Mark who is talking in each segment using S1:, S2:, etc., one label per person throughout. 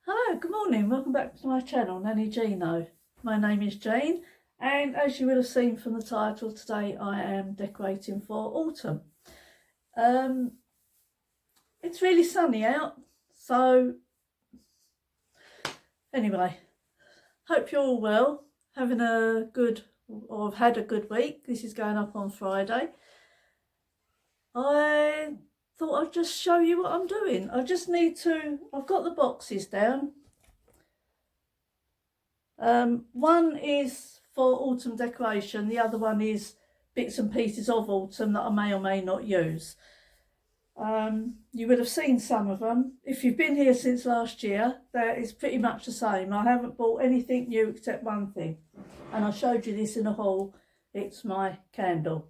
S1: Hello, good morning, welcome back to my channel, NannyJeano. My name is Jane, and as you will have seen from the title, today I am decorating for autumn. It's really sunny out, so anyway, hope you're all well, having a good, or have had a good week. This is going up on Friday. I thought I'd just show you what I'm doing. I've got the boxes down. One is for autumn decoration, the other one is bits and pieces of autumn that I may or may not use. You would have seen some of them. If you've been here since last year, that is pretty much the same. I haven't bought anything new except one thing, and I showed you this in a haul. It's my candle,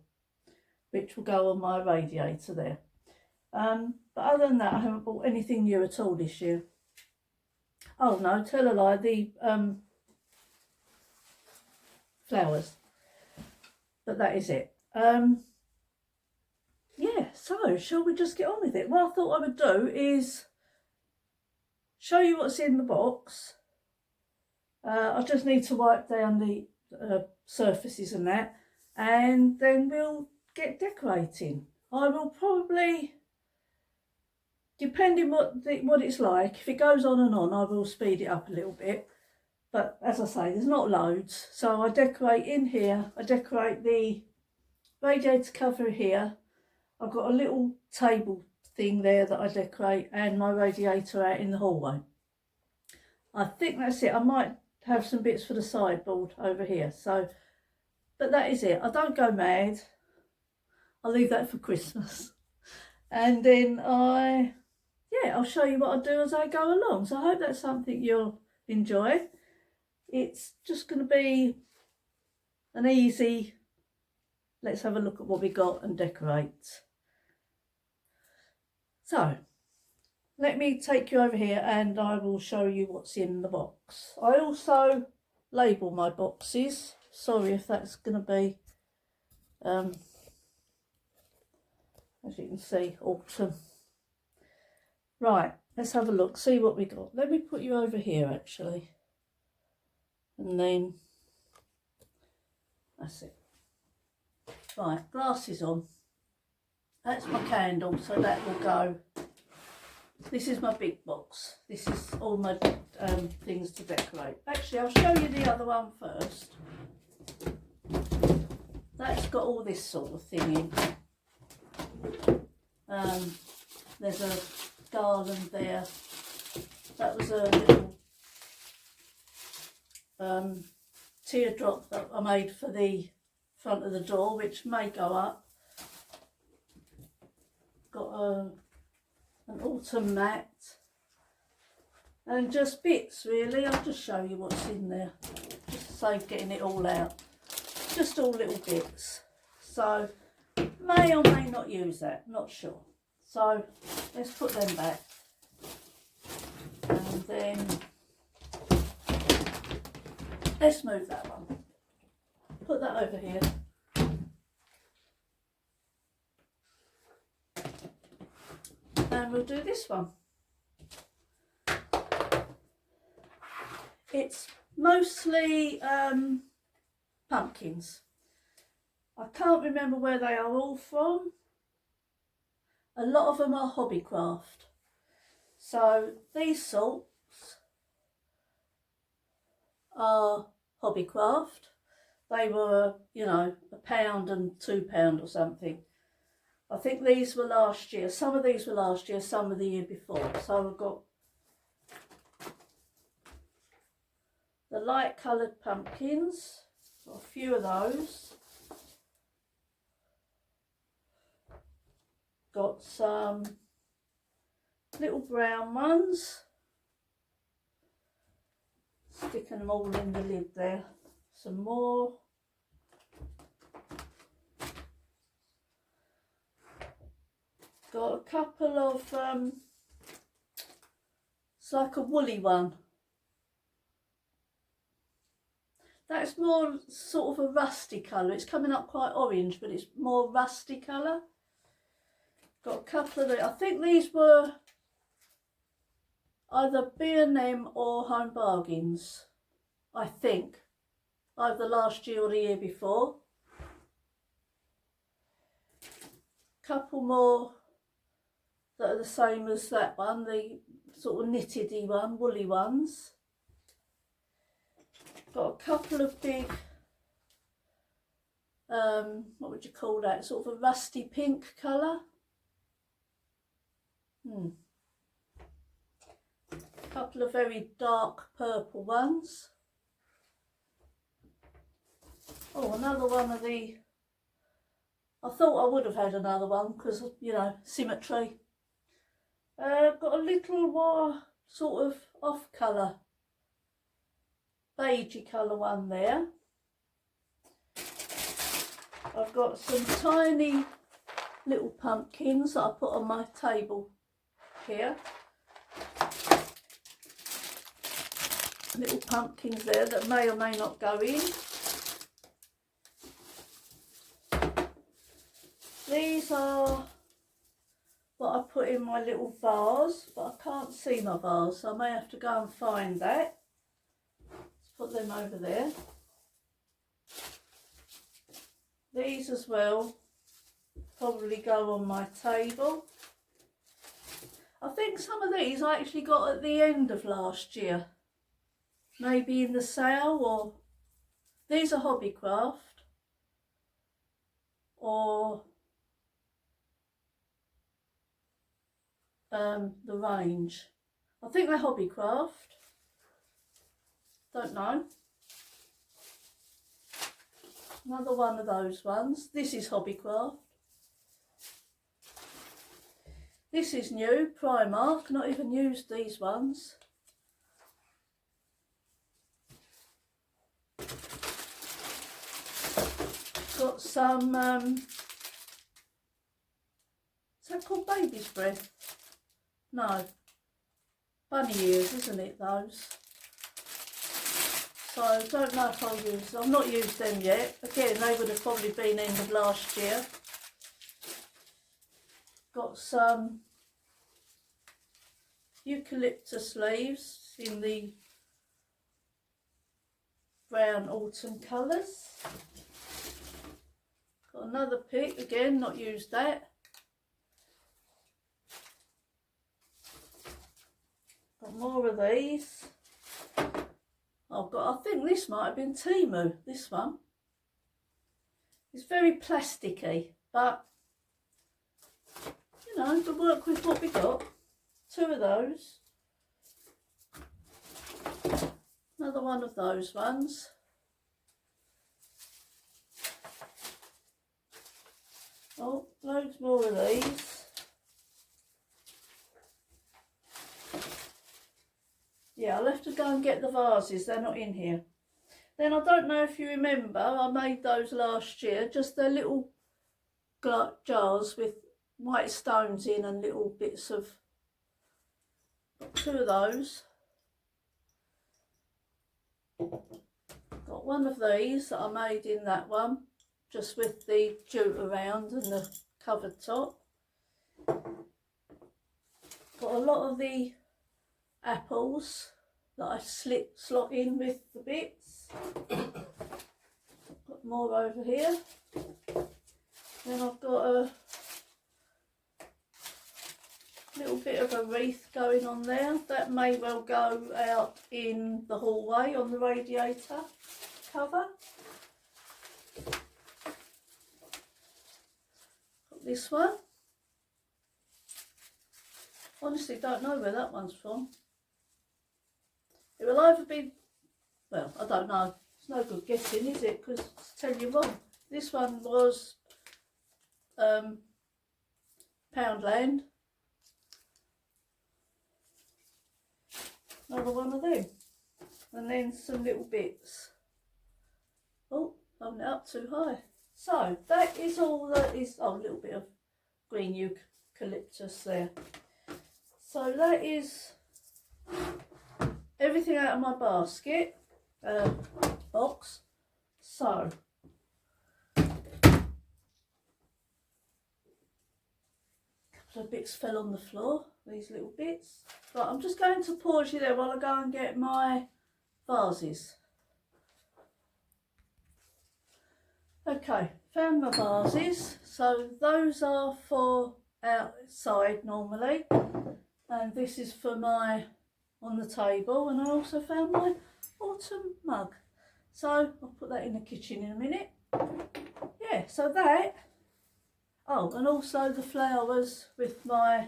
S1: which will go on my radiator there. But other than that, I haven't bought anything new at all this year. Oh no, tell a lie, the flowers, but that is it. Yeah, so shall we just get on with it? What I thought I would do is show you what's in the box. I just need to wipe down the surfaces and that, and then we'll get decorating. I will probably, depending what it's like, if it goes on and on, I will speed it up a little bit. But as I say, there's not loads. So I decorate in here. I decorate the radiator cover here. I've got a little table thing there that I decorate, and my radiator out in the hallway. I think that's it. I might have some bits for the sideboard over here. So, but that is it. I don't go mad. I'll leave that for Christmas. And then I'll show you what I do as I go along. So I hope that's something you'll enjoy. It's just going to be an easy, let's have a look at what we got and decorate. So let me take you over here and I will show you what's in the box. I also label my boxes. Sorry if that's going to be, as you can see, autumn. Right, let's have a look, see what we got. Let me put you over here actually. And then that's it. Right, glasses on. That's my candle, so that will go. This is my big box. This is all my things to decorate. Actually, I'll show you the other one first. That's got all this sort of thing in. There's a garland there. That was a little teardrop that I made for the front of the door, which may go up. Got an autumn mat and just bits really. I'll just show you what's in there, just to save getting it all out. Just all little bits, so may or may not use that, not sure. So let's put them back, and then let's move that one. Put that over here. And we'll do this one. It's mostly pumpkins. I can't remember where they are all from. A lot of them are Hobbycraft. So these sorts are Hobbycraft. They were, you know, £1 and £2 or something. I think these were last year. Some of these were last year, some of the year before. So I've got the light coloured pumpkins. Got a few of those. Got some little brown ones. Sticking them all in the lid there. Some more. Got a couple of, it's like a woolly one. That's more sort of a rusty colour. It's coming up quite orange, but it's more rusty colour. Got a couple of, I think these were either B&M or Home Bargains, I think, either last year or the year before. Couple more that are the same as that one, the sort of knitted-y one, woolly ones. Got a couple of big, what would you call that, sort of a rusty pink colour. Couple of very dark purple ones. Oh, another one of the, I thought I would have had another one because, you know, symmetry. Got a little sort of off colour, beigey colour one there. I've got some tiny little pumpkins that I put on my table here. Little pumpkins there that may or may not go in. These are what I put in my little vase, but I can't see my vase, so I may have to go and find that. Let's put them over there. These as well probably go on my table. I think some of these I actually got at the end of last year. Maybe in the sale, or these are Hobbycraft, or the range. I think they're Hobbycraft. Don't know. Another one of those ones. This is Hobbycraft. This is new, Primark. Not even used these ones. Got some, is that called baby's breath? No, bunny ears, isn't it, those? So, don't know if I'll use them. I've not used them yet. Again, they would have probably been end of last year. Got some eucalyptus leaves in the brown autumn colours. Got another pick, again, not used that. Got more of these. I've got, I think this might have been Timu, this one. It's very plasticky, but, you know, we'll work with what we got. Two of those. Another one of those ones. Oh, loads more of these. Yeah, I'll have to go and get the vases, they're not in here. Then I don't know if you remember, I made those last year, just the little jars with white stones in and little bits of, got two of those. Got one of these that I made in that one, just with the jute around and the covered top. Got a lot of the apples that I slot in with the bits. Got more over here. Then I've got a little bit of a wreath going on there. That may well go out in the hallway on the radiator cover. Got this one. Honestly, don't know where that one's from. It will either be, well, I don't know. It's no good guessing, is it? Because I'll tell you wrong. This one was Poundland. Another one of them. And then some little bits. Oh, holding it up too high. So, that is all that is, oh, a little bit of green eucalyptus there. So that is everything out of my basket, box. So, So bits fell on the floor, these little bits. But I'm just going to pause you there while I go and get my vases. Okay, found my vases. So those are for outside normally. And this is for my on the table. And I also found my autumn mug. So I'll put that in the kitchen in a minute. Yeah, so that. Oh, and also the flowers with my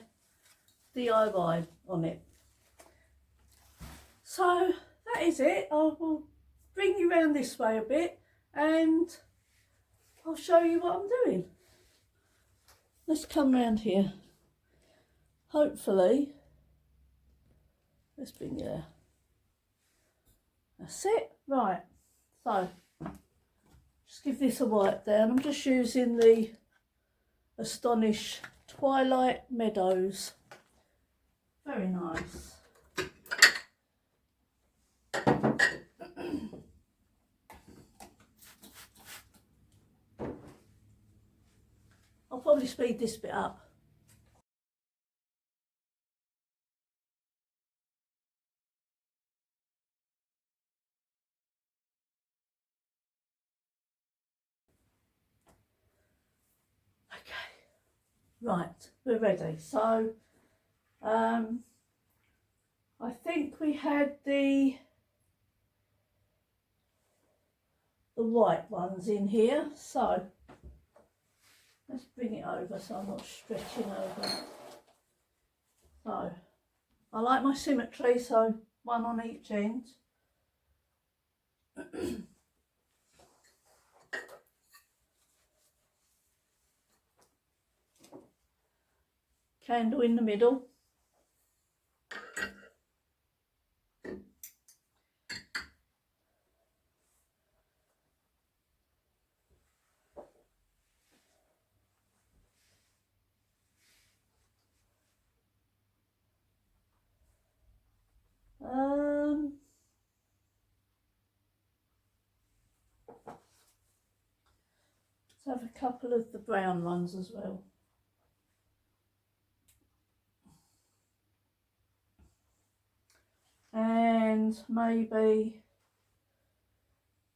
S1: DIY on it. So that is it. I will bring you round this way a bit and I'll show you what I'm doing. Let's come round here. Hopefully, let's bring you there. That's it. Right, so just give this a wipe down. I'm just using the Astonish Twilight Meadows. Very nice. I'll probably speed this bit up. Right, we're ready. So, I think we had the white ones in here. So, let's bring it over so I'm not stretching over. So, I like my symmetry, so one on each end. Candle in the middle. Let's have a couple of the brown ones as well. And maybe,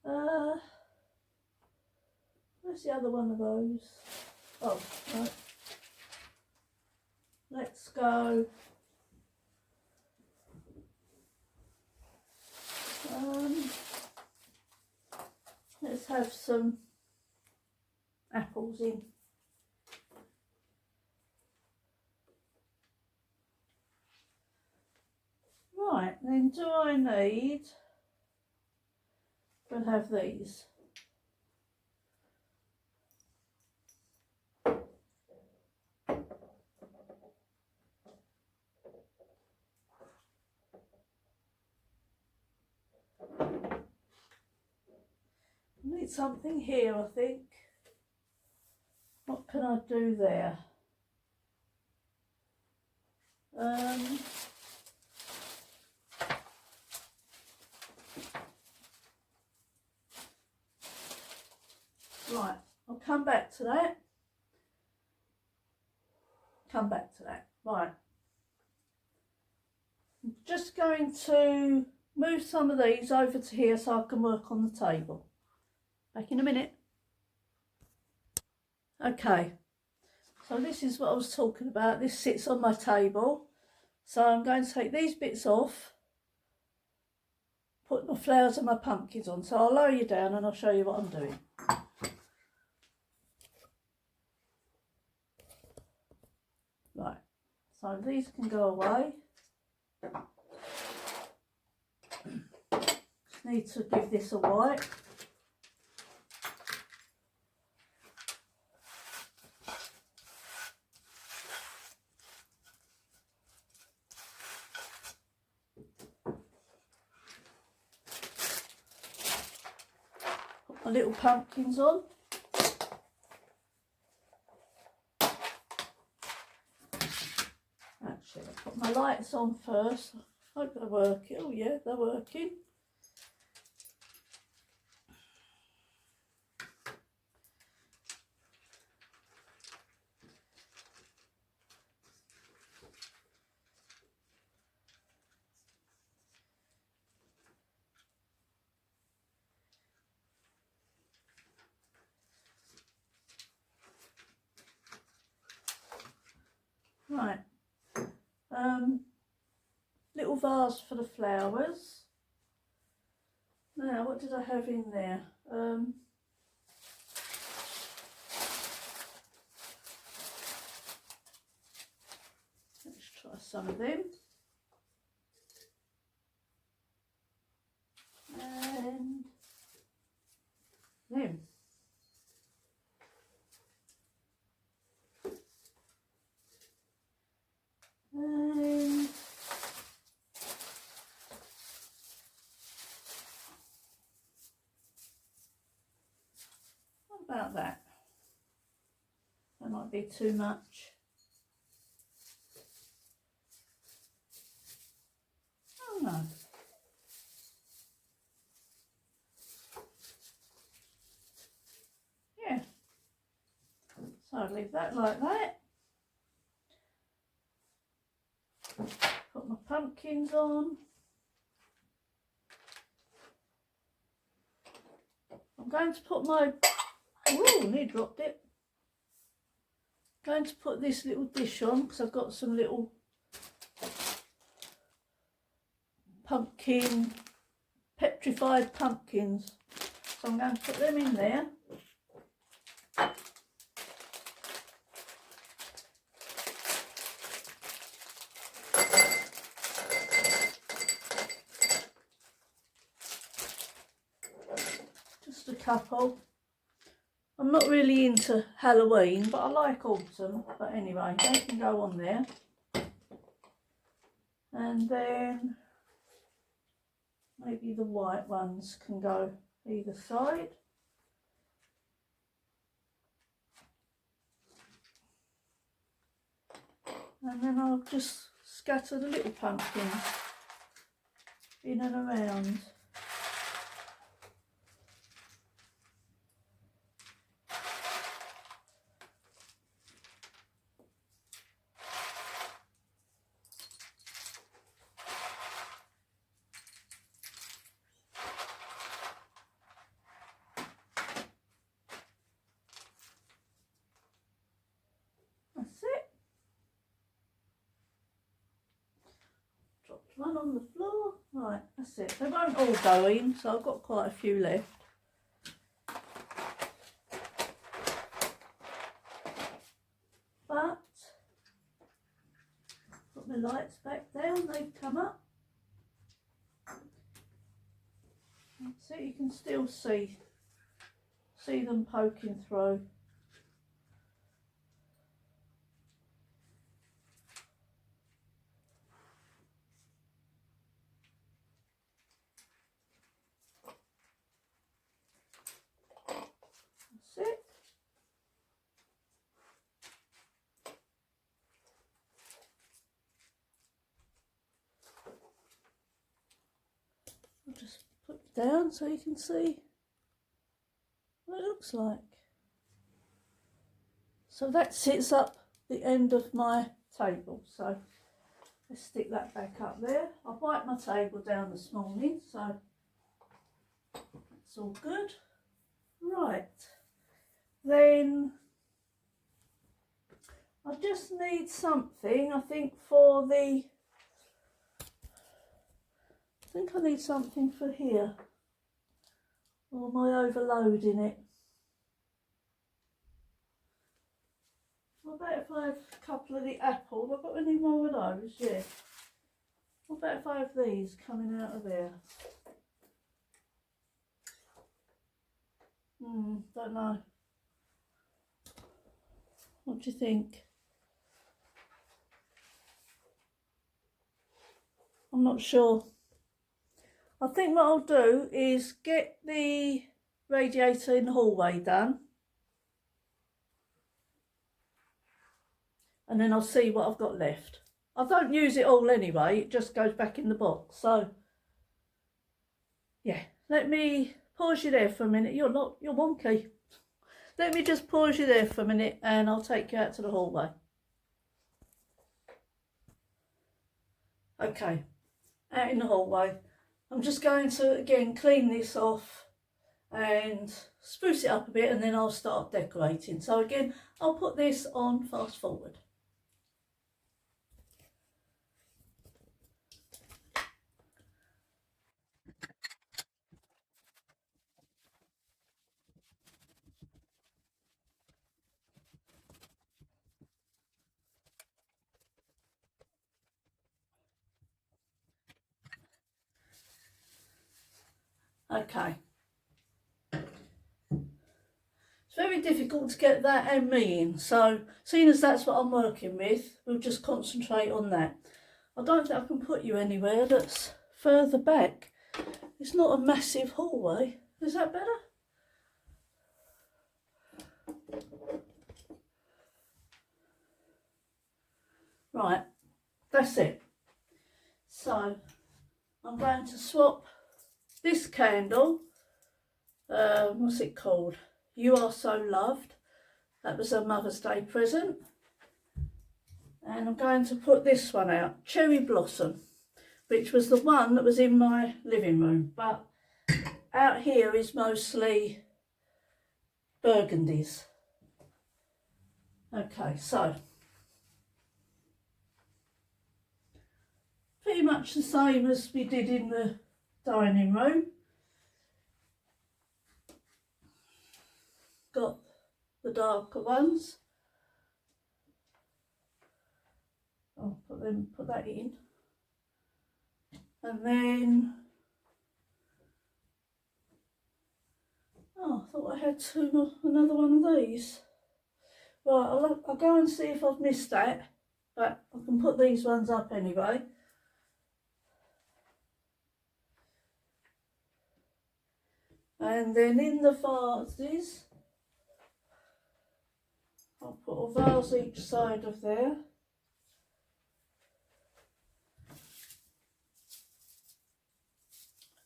S1: where's the other one of those? Oh, right. Let's go. Let's have some apples in. Right, then do I need, we'll have these. I need something here, I think. What can I do there? Right, I'll come back to that. Right. I'm just going to move some of these over to here so I can work on the table. Back in a minute. Okay, so this is what I was talking about. This sits on my table. So I'm going to take these bits off, put my flowers and my pumpkins on. So I'll lower you down and I'll show you what I'm doing. Right, so these can go away. Just need to give this a wipe. Put my little pumpkins on. Actually, I'll put my lights on first. I hope they're working. Oh yeah, they're working. Right, little vase for the flowers. Now, what did I have in there? Let's try some of them. And them. And what about that? That might be too much. Oh no. Yeah. So I'll leave that like that. Put my pumpkins on. I'm going to put my, oh, nearly dropped it. Going to put this little dish on because I've got some little pumpkin, petrified pumpkins. So I'm going to put them in there. Just a couple. I'm not really into Halloween, but I like autumn. But anyway, they can go on there. And then maybe the white ones can go either side. And then I'll just scatter the little pumpkins in and around. That's it. Dropped one on the floor. Right, that's it. They won't all go in, so I've got quite a few left. But put my lights back down, they've come up. So you can still see them poking through. That's it. I'll just put it down so you can see what it looks like. So that sits up the end of my table. So let's stick that back up there. I wiped my table down this morning, so that's all good. Right, then I just need something, I think I need something for here. Or am I overloading it? What about if I have a couple of the apple? Have I got any more of those? Yeah. What about if I have these coming out of there? Don't know. What do you think? I'm not sure. I think what I'll do is get the radiator in the hallway done. And then I'll see what I've got left. I don't use it all anyway, it just goes back in the box. So, yeah, let me pause you there for a minute. You're wonky. Let me just pause you there for a minute and I'll take you out to the hallway. Okay, out in the hallway. I'm just going to, again, clean this off and spruce it up a bit and then I'll start decorating. So again, I'll put this on fast forward. Okay. It's very difficult to get that and me in, so seeing as that's what I'm working with, we'll just concentrate on that. I don't think I can put you anywhere that's further back. It's not a massive hallway. Is that better? Right, that's it. So I'm going to swap this candle, what's it called? You Are So Loved. That was a Mother's Day present. And I'm going to put this one out, Cherry Blossom, which was the one that was in my living room. But out here is mostly burgundies. Okay, so pretty much the same as we did in the dining room. Got the darker ones. I'll put that in. And then, oh, I thought I had another one of these. Right, I'll go and see if I've missed that, but I can put these ones up anyway. And then in the vases, I'll put a vase each side of there.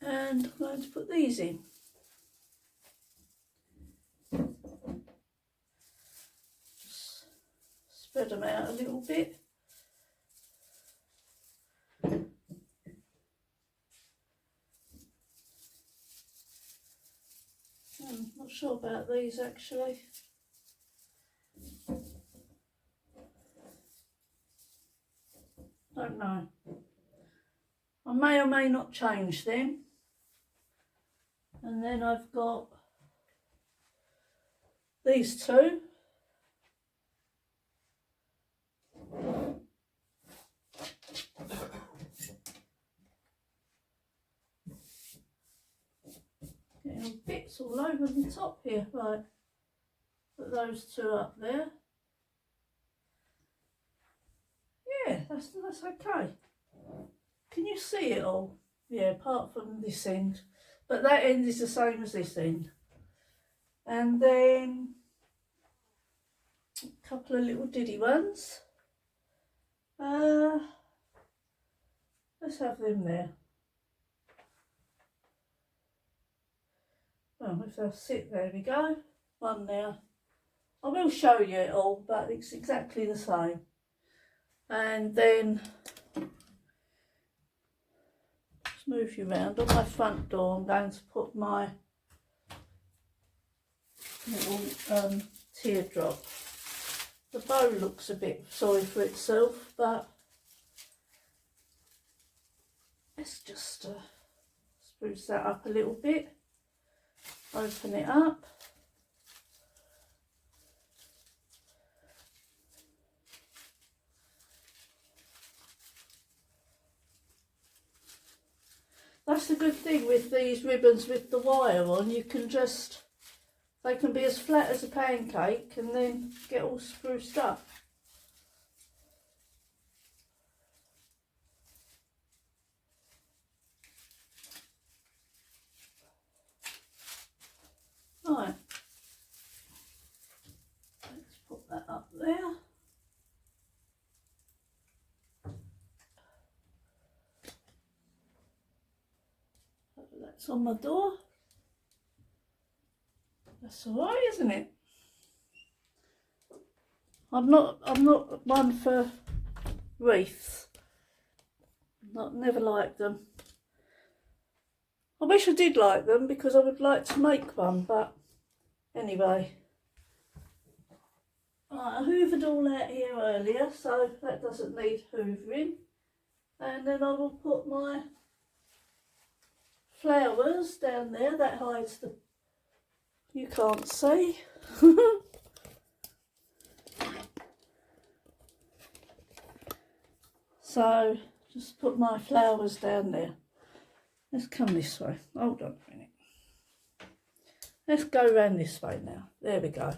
S1: And I'm going to put these in. Just spread them out a little bit. I'm not sure about these actually. Don't know. I may or may not change them. And then I've got these two. Getting bits all over the top here. Right, put those two up there. Yeah, that's okay. Can you see it all? Yeah, apart from this end. But that end is the same as this end. And then a couple of little diddy ones. Let's have them there. Oh, if they'll sit, there we go. One there. I will show you it all, but it's exactly the same. And then just move you around. On my front door, I'm going to put my little teardrop. The bow looks a bit sorry for itself, but let's just spruce that up a little bit. Open it up. That's the good thing with these ribbons with the wire on. You can just, they can be as flat as a pancake and then get all spruced up. Right, let's put that up there. That's on my door. That's all right, isn't it? I'm not one for wreaths. Never liked them. I wish I did like them because I would like to make one, but anyway. Right, I hoovered all out here earlier, so that doesn't need hoovering. And then I will put my flowers down there. That hides the, you can't see. So just put my flowers down there. Let's come this way. Hold on a minute. let's go around this way now. There we go.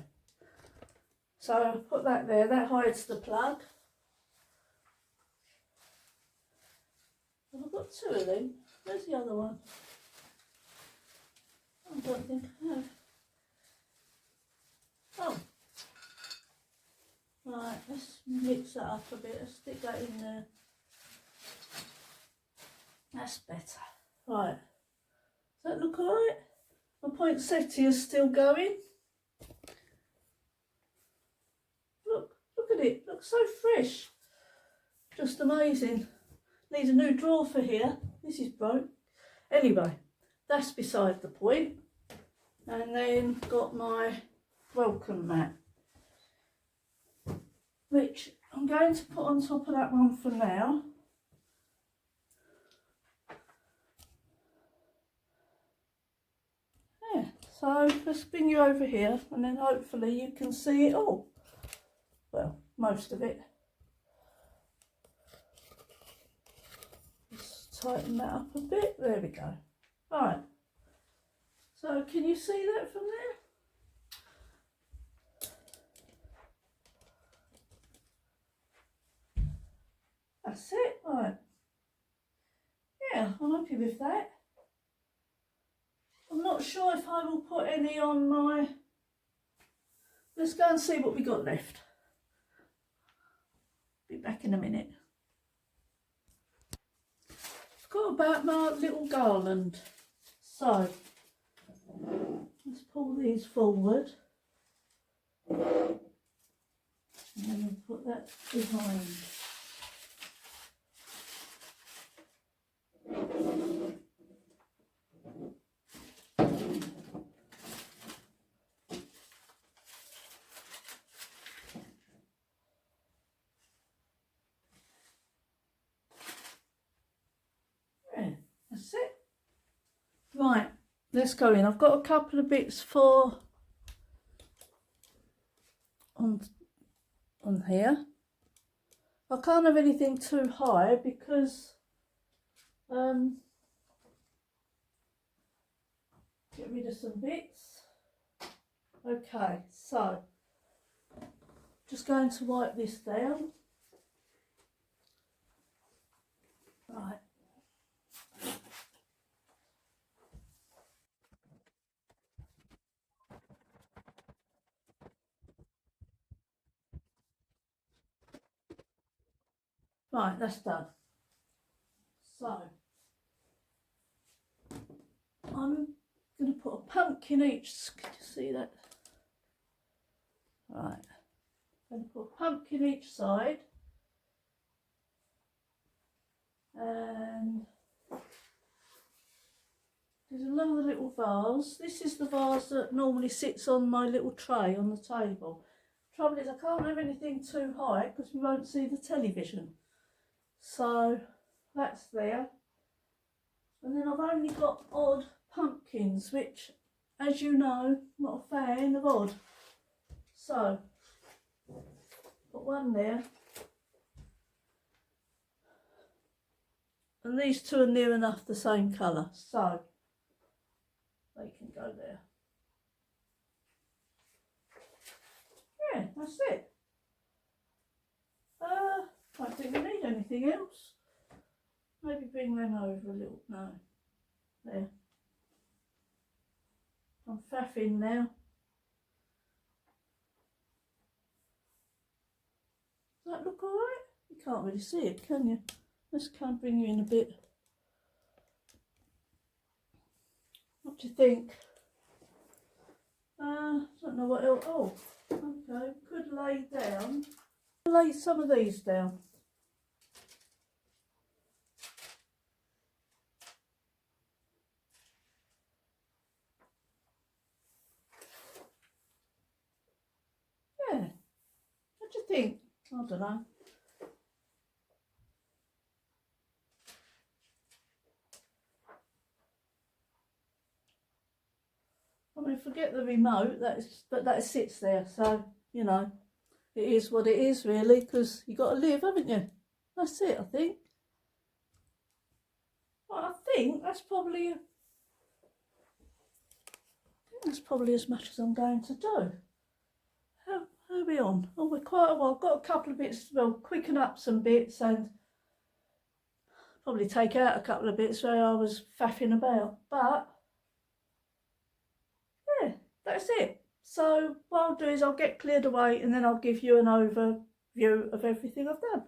S1: So put that there, that hides the plug. I've got two of them. Where's the other one? I don't think I have. Oh. Right, let's mix that up a bit. Let's stick that in there. That's better. Right. Does that look alright? My poinsettia is still going. Look at it. Looks so fresh. Just amazing. Need a new drawer for here. This is broke. Anyway, that's beside the point. And then got my welcome mat, which I'm going to put on top of that one for now. Yeah, so let's bring you over here and then hopefully you can see it all. Well, most of it. Just tighten that up a bit. There we go. Right. So can you see that from there? That's it, right. Yeah, I'm happy with that. I'm not sure if I will put any on my... Let's go and see what we got left. Be back in a minute. Forgot about my little garland. So, let's pull these forward. And then we'll put that behind. That's it. Right, let's go in. I've got a couple of bits for on here. I can't have anything too high because get rid of some bits. Okay, so just going to wipe this down. Right. Right, that's done. So I'm going to put a pumpkin each. Can you see that? Right. I'm going to put a pumpkin each side. And there's another little vase. This is the vase that normally sits on my little tray on the table. Trouble is I can't have anything too high because we won't see the television. So that's there. And then I've only got odd pumpkins, which, as you know, I'm not a fan of odd. So, got one there. And these two are near enough the same colour, so they can go there. Yeah, that's it. I don't think we need anything else. Maybe bring them over a little. No. There. I'm faffing now. Does that look alright? You can't really see it, can you? Let's come bring you in a bit. What do you think? Don't know what else. Oh, okay. Could lay down. Lay some of these down. Yeah. What do you think? I don't know. I mean, forget the remote, but that sits there, so, you know, it is what it is, really, because you've got to live, haven't you? That's it, I think. Well, I think that's probably, That's probably as much as I'm going to do. How are we on? Oh, we're quite a while. I've got a couple of bits, well, quicken up some bits and probably take out a couple of bits where I was faffing about. But, yeah, that's it. So what I'll do is I'll get cleared away and then I'll give you an overview of everything I've done.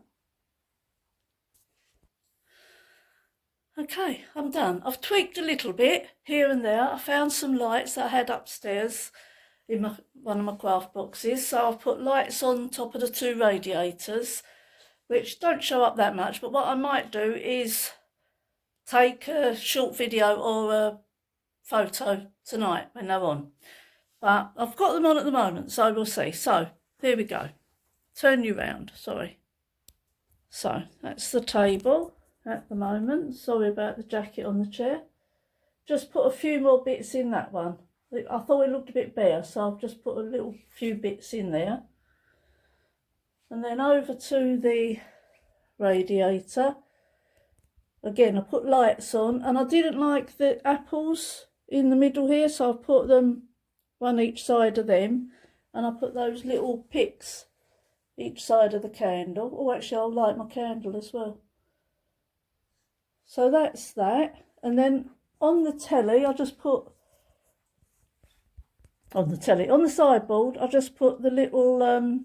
S1: Okay, I'm done. I've tweaked a little bit here and there. I found some lights that I had upstairs in one of my craft boxes. So I've put lights on top of the 2 radiators, which don't show up that much. But what I might do is take a short video or a photo tonight when they're on. But I've got them on at the moment, so we'll see. So here we go. Turn you round, sorry. So that's the table at the moment. Sorry about the jacket on the chair. Just put a few more bits in that one. I thought it looked a bit bare, so I've just put a little few bits in there. And then over to the radiator. Again, I put lights on, and I didn't like the apples in the middle here, so I've put them one each side of them, and I put those little picks each side of the candle. Oh, actually, I'll light my candle as well. So that's that. And then on the telly, I just put, on the sideboard, I just put the little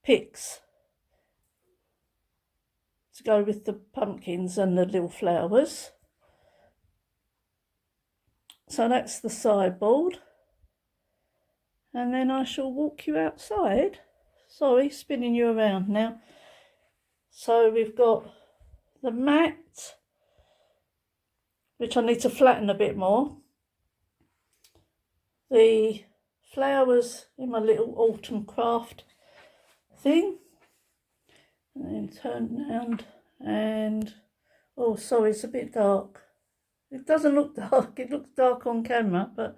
S1: picks to go with the pumpkins and the little flowers. So that's the sideboard. And then I shall walk you outside. Sorry, spinning you around now. So we've got the mat, which I need to flatten a bit more. The flowers in my little autumn craft thing. And then turn round and, oh sorry, it's a bit dark. It doesn't look dark, it looks dark on camera, but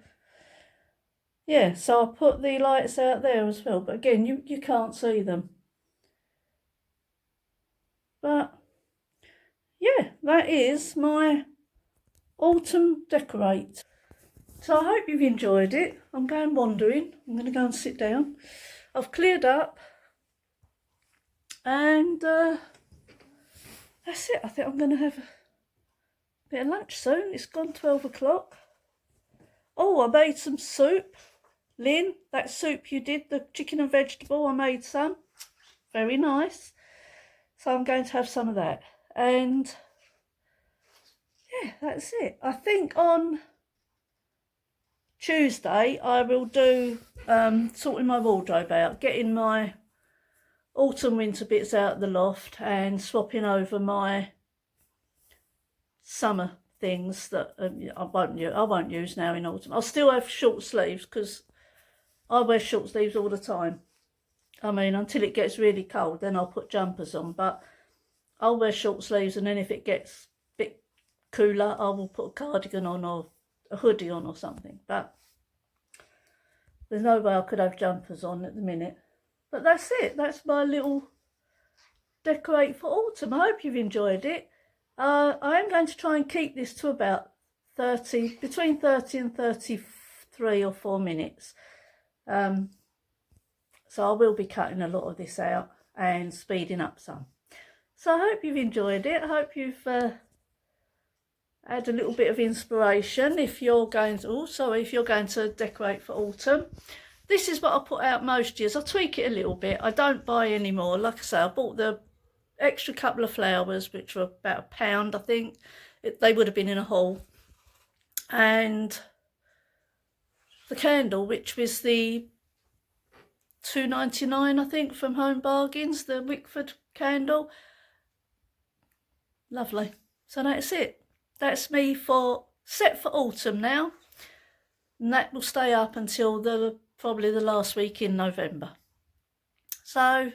S1: yeah, so I put the lights out there as well, but again, you can't see them. But yeah, that is my autumn decorate. So I hope you've enjoyed it. I'm going wandering. I'm going to go and sit down. I've cleared up. And that's it. I think I'm going to have a bit of lunch soon. It's gone 12 o'clock. Oh, I made some soup. Lynn, that soup you did, the chicken and vegetable, I made some. Very nice. So I'm going to have some of that. And yeah, that's it. I think on Tuesday I will do sorting my wardrobe out, getting my autumn winter bits out of the loft and swapping over my summer things that I won't use now in autumn. I'll still have short sleeves because I wear short sleeves all the time. I mean, until it gets really cold, then I'll put jumpers on, but I'll wear short sleeves, and then if it gets a bit cooler, I will put a cardigan on or a hoodie on or something. But there's no way I could have jumpers on at the minute. But that's it. That's my little decorate for autumn. I hope you've enjoyed it. I am going to try and keep this to about between 30 and 33 or 4 minutes. So I will be cutting a lot of this out and speeding up some. So I hope you've enjoyed it. I hope you've had a little bit of inspiration if you're going to decorate for autumn. This is what I put out most years. I tweak it a little bit. I don't buy any more. Like I say, I bought the extra couple of flowers, which were about £1, I think. They would have been in a haul. And the candle, which was the £2.99, I think, from Home Bargains, the Wickford candle. Lovely. So that's it. That's me set for autumn now. And that will stay up until probably the last week in November. So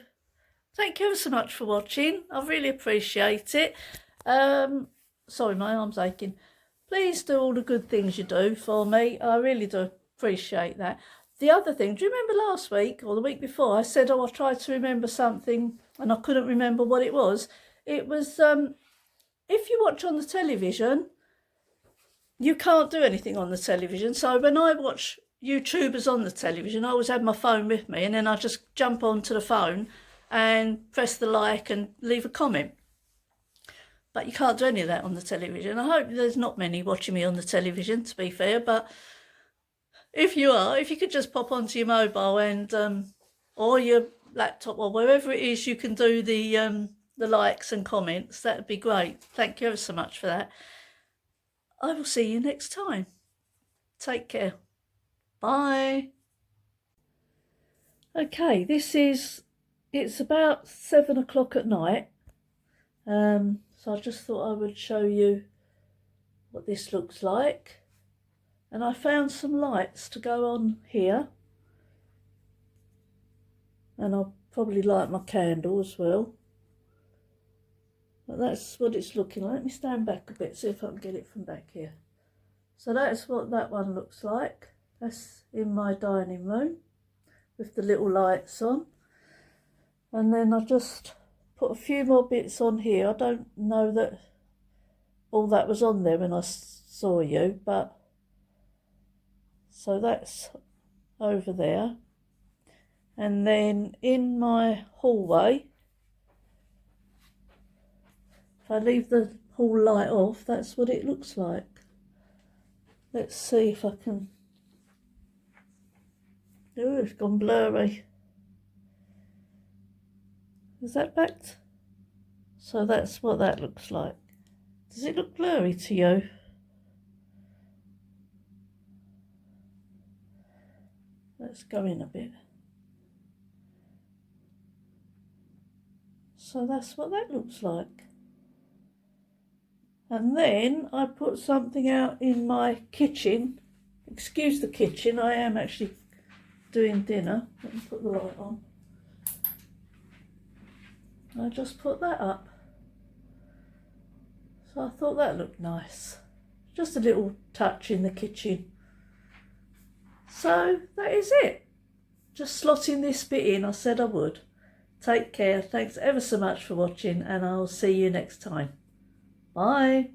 S1: thank you so much for watching. I really appreciate it. Sorry, my arm's aching. Please do all the good things you do for me. I really do appreciate that. The other thing, do you remember last week or the week before I said, I tried to remember something and I couldn't remember what it was? It was, if you watch on the television, you can't do anything on the television. So when I watch YouTubers on the television, I always have my phone with me, and then I just jump onto the phone and press the like and leave a comment. But you can't do any of that on the television. I hope there's not many watching me on the television, to be fair, but if you are, if you could just pop onto your mobile and or your laptop or wherever it is you can do the likes and comments, that would be great. Thank you ever so much for that. I will see you next time. Take care. Bye. Okay, it's about 7 o'clock at night. So I just thought I would show you what this looks like. And I found some lights to go on here. And I'll probably light my candle as well. But that's what it's looking like. Let me stand back a bit, see if I can get it from back here. So that's what that one looks like. That's in my dining room with the little lights on. And then I just put a few more bits on here. I don't know that all that was on there when I saw you, but so that's over there. And then in my hallway, if I leave the hall light off, that's what it looks like. Let's see if I can. Oh, it's gone blurry. Is that back? So that's what that looks like. Does it look blurry to you? Let's go in a bit. So that's what that looks like. And then I put something out in my kitchen. Excuse the kitchen, I am actually doing dinner. Let me put the light on. I just put that up. So I thought that looked nice. Just a little touch in the kitchen. So that is it. Just slotting this bit in, I said I would. Take care. Thanks ever so much for watching, and I'll see you next time. Bye.